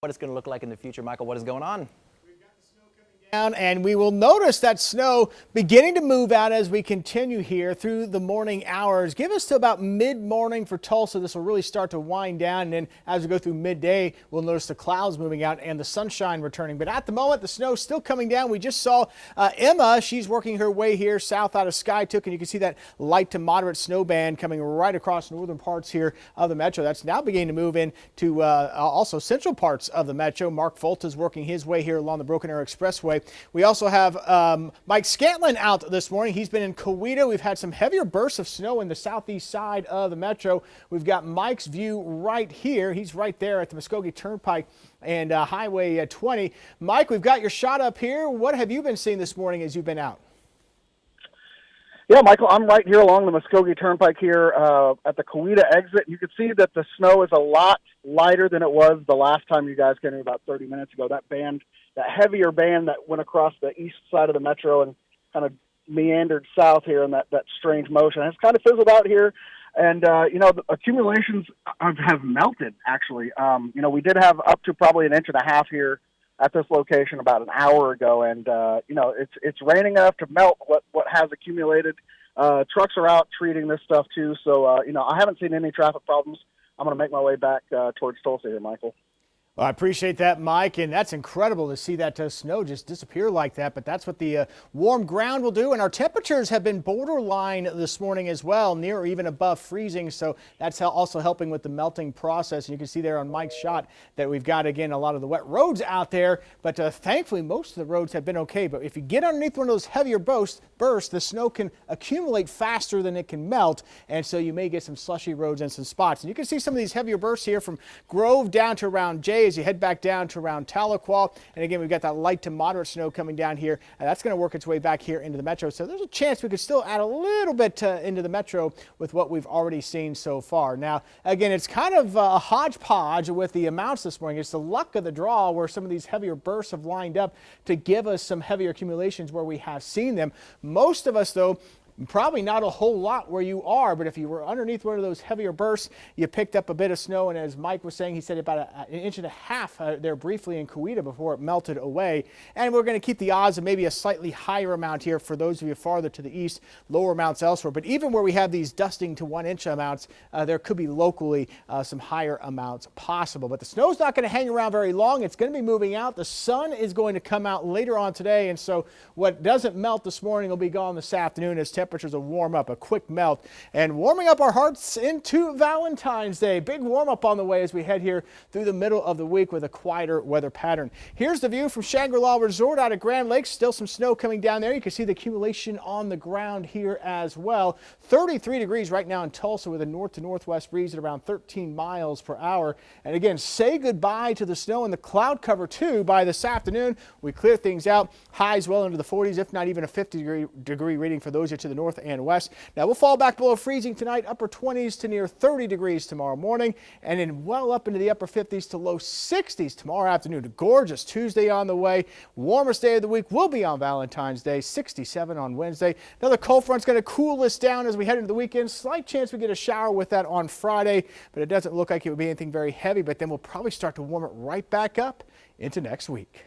what it's going to look like in the future. Michael, what is going on? Down, and we will notice that snow beginning to move out as we continue here through the morning hours. Give us to about mid-morning for Tulsa. This will really start to wind down, and then as we go through midday, we'll notice the clouds moving out and the sunshine returning. But at the moment, the snow is still coming down. We just saw Emma. She's working her way here south out of Skytook, and you can see that light to moderate snow band coming right across northern parts here of the metro. That's now beginning to move into also central parts of the metro. Mark Foltz is working his way here along the Broken Arrow Expressway. We also have Mike Scantlin out this morning. He's been in Coweta. We've had some heavier bursts of snow in the southeast side of the metro. We've got Mike's view right here. He's right there at the Muskogee Turnpike and Highway 20. Mike, we've got your shot up here. What have you been seeing this morning as you've been out? Yeah, Michael, I'm right here along the Muskogee Turnpike here at the Coweta exit. You can see that the snow is a lot lighter than it was the last time you guys came in about 30 minutes ago. That heavier band that went across the east side of the metro and kind of meandered south here in that strange motion has kind of fizzled out here. And, the accumulations have melted, actually. We did have up to probably 1.5 inches here at this location about an hour ago. And, it's raining enough to melt what has accumulated. Trucks are out treating this stuff, too. So, I haven't seen any traffic problems. I'm going to make my way back towards Tulsa here, Michael. Well, I appreciate that, Mike, and that's incredible to see that snow just disappear like that, but that's what the warm ground will do, and our temperatures have been borderline this morning as well, near or even above freezing, so that's also helping with the melting process. And you can see there on Mike's shot that we've got, again, a lot of the wet roads out there, but thankfully most of the roads have been okay. But if you get underneath one of those heavier bursts, the snow can accumulate faster than it can melt, and so you may get some slushy roads in some spots. And you can see some of these heavier bursts here from Grove down to around Jay as you head back down to around Tahlequah. And again, we've got that light to moderate snow coming down here, and that's going to work its way back here into the metro. So there's a chance we could still add a little bit into the metro with what we've already seen so far. Now, again, it's kind of a hodgepodge with the amounts this morning. It's the luck of the draw where some of these heavier bursts have lined up to give us some heavier accumulations where we have seen them. Most of us, though, probably not a whole lot where you are, but if you were underneath one of those heavier bursts, you picked up a bit of snow, and as Mike was saying, he said about 1.5 inches there briefly in Coweta before it melted away. And we're going to keep the odds of maybe a slightly higher amount here for those of you farther to the east, lower amounts elsewhere. But even where we have these dusting to 1 inch amounts, there could be locally some higher amounts possible. But the snow's not going to hang around very long. It's going to be moving out. The sun is going to come out later on today, and so what doesn't melt this morning will be gone this afternoon as temperatures will warm up, a quick melt, and warming up our hearts into Valentine's Day. Big warm up on the way as we head here through the middle of the week with a quieter weather pattern. Here's the view from Shangri-La Resort out at Grand Lakes. Still some snow coming down there. You can see the accumulation on the ground here as well. 33 degrees right now in Tulsa with a north to northwest breeze at around 13 miles per hour. And again, say goodbye to the snow and the cloud cover too by this afternoon. We clear things out. Highs well into the 40s, if not even a 50 degree reading for those here to the north and west. Now we'll fall back below freezing tonight, upper 20s to near 30 degrees tomorrow morning, and then well up into the upper 50s to low 60s tomorrow afternoon. A gorgeous Tuesday on the way. Warmest day of the week will be on Valentine's Day, 67 on Wednesday. Another cold front's going to cool us down as we head into the weekend. Slight chance we get a shower with that on Friday, but it doesn't look like it would be anything very heavy, but then we'll probably start to warm it right back up into next week.